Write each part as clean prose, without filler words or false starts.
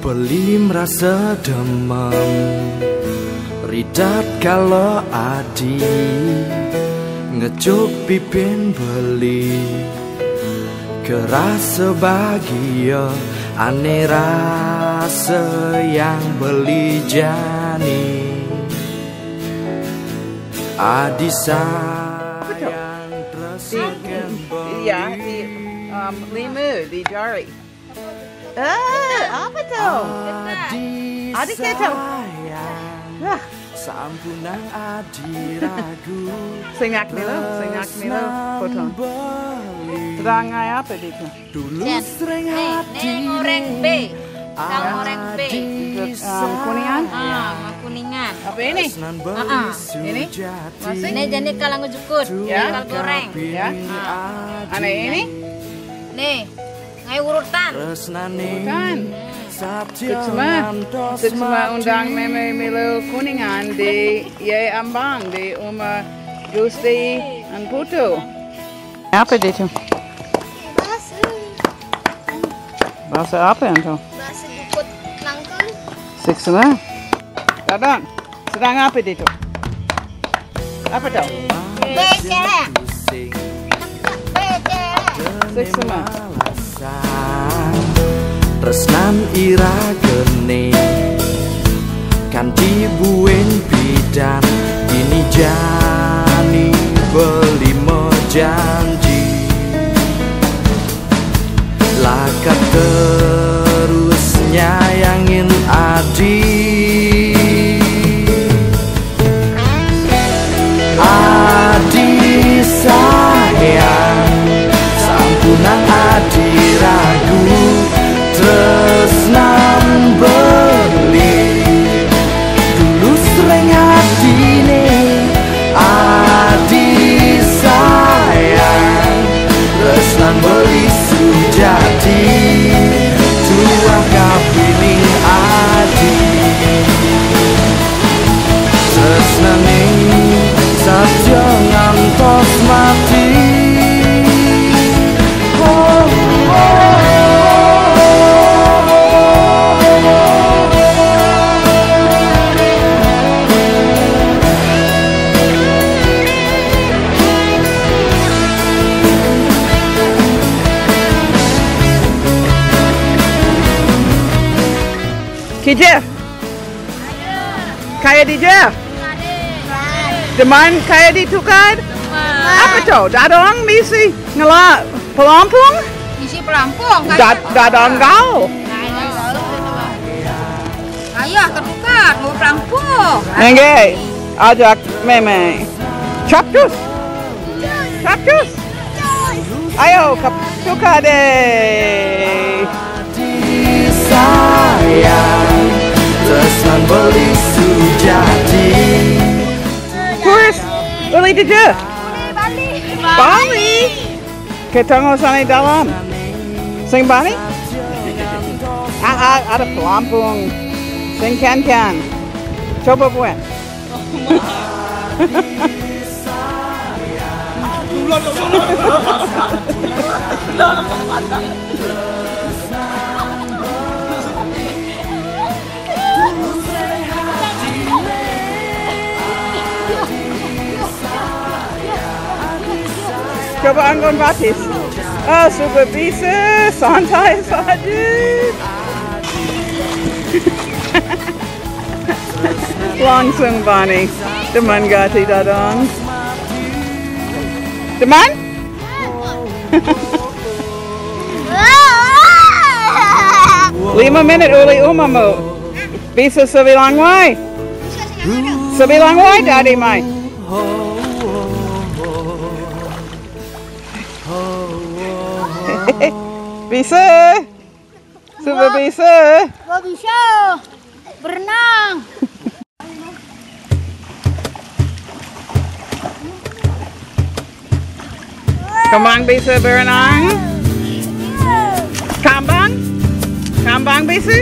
Beli merasa demam, ridat kalau adi, ngecuk pipin beli, kerasa bahagia, aneh rasa yang beli jani. Adi sayang tersekan beli. Ya, limu di jari. Apa tuh? Adi keto. Sampunang adi ragu. Singak nilo potong. Sedang apa itu? Dulu sering hati ngoreng B. Ngoreng B. Kuningan? Kuningan. Apa ini? Ini? Ini jenis kalang jukut. Ya. Kalang goreng. Ya. Aneh ini? Nih, ngai urutan. Bukan. Sukma undang meme Milo Kuningan di Ye Ambang di Uma Gusti and Putu. Apa itu? Bahasa apa itu? Bahasa Dukut Nangkun. Sukma. Dadang, sedang apa itu? Apa itu? Becek. Sukma. Resnan ira gene kan dibuin bidan ini jani beli janji lakat terus nyayangin adi sayang sampunang adi ragu tresnan beli dulu sering hatine adi sayang tresnan beli sujati tuang kapiling adi tresnan ing saja ngantos mati. Kijah? Kaya di Jeff? Deman kaya ditukar? Apa tuh? Dadong misi ngelak pelampung? Isi pelampung. Dadong kau? Ayah ketukar, mau pelampung. Nengge, ajak meme. Capcus? Capcus? Ayo, tukar deh. Sayang tresnan beli sujati. Kurs, uli dijah? Bali. Kita ngosani dalam. Sing Bali? Ada pelampung. Sing kan. Coba buat. Coba anggun batis. Oh, super bisa, santai saja. Langsung Bani, teman gati dadang. Teman? 5 minit uli umamu. Bisa sebilang wai? Sebilang wai dari mai? Bisa? Super bisa? Gak bisa berenang. Kembang bisa berenang? Kambang? ambang bisu?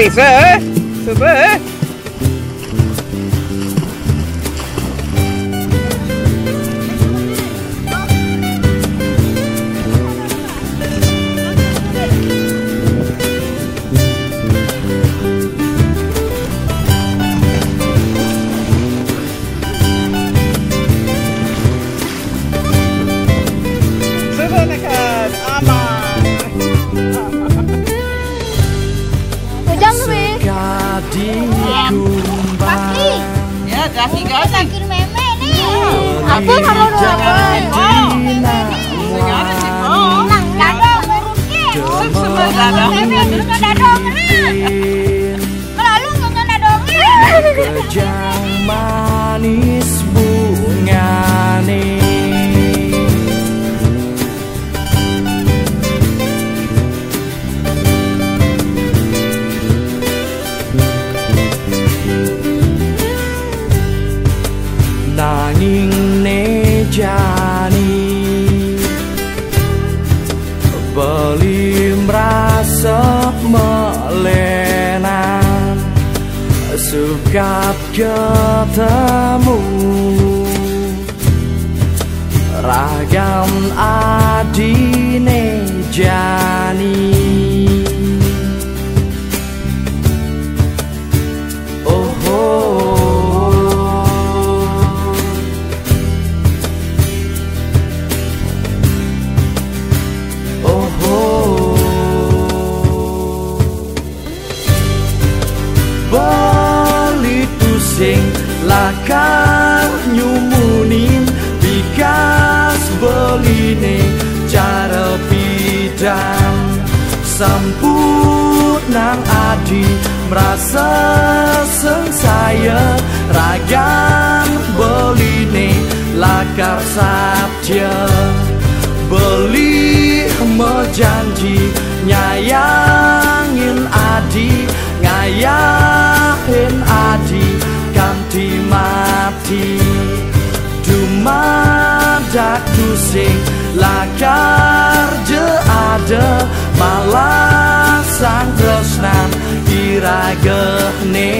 Bisu? Super. Ya, kaki gak sakit meme nih. Apa kamu apa? Dadong urutnya. Dadong. Meme terus dadong. Kalau nggak dadongnya. Kejang manis bungane nanging nejani beli merasa melenan sukat ketemu ragam adine jani sing lakar nyumunin bikas beline cara bidang sampurnang adi merasa sengsaya ragam beline lakar sabja beli mejanji nyayangin adi ngayahin adi kanthi mati dumadak tusing lakar je ada malah sang tresnan iragehne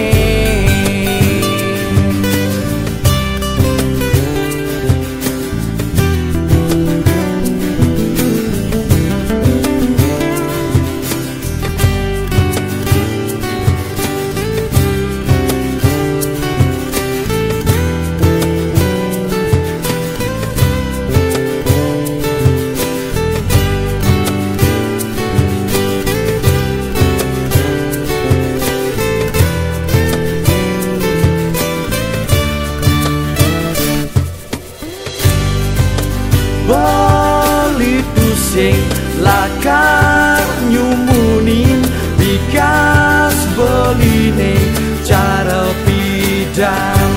beli pusing lakar nyumunin bikas beline cara bidang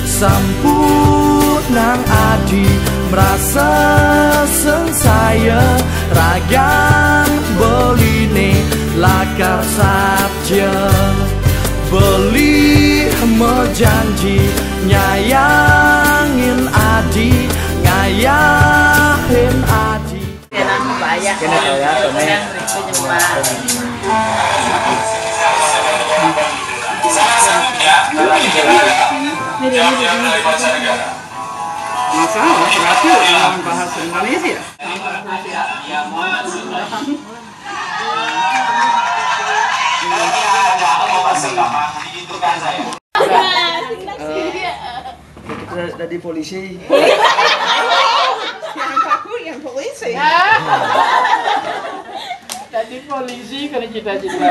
sampurnang adi merasa sengsaya ragam beline lakar sabja beli mejanji nyayangin adi ngayahin adi kena bayar masalah berarti dalam bahasa Indonesia kita dari polisi yang takut yang polisi jadi polisi karena cita-cita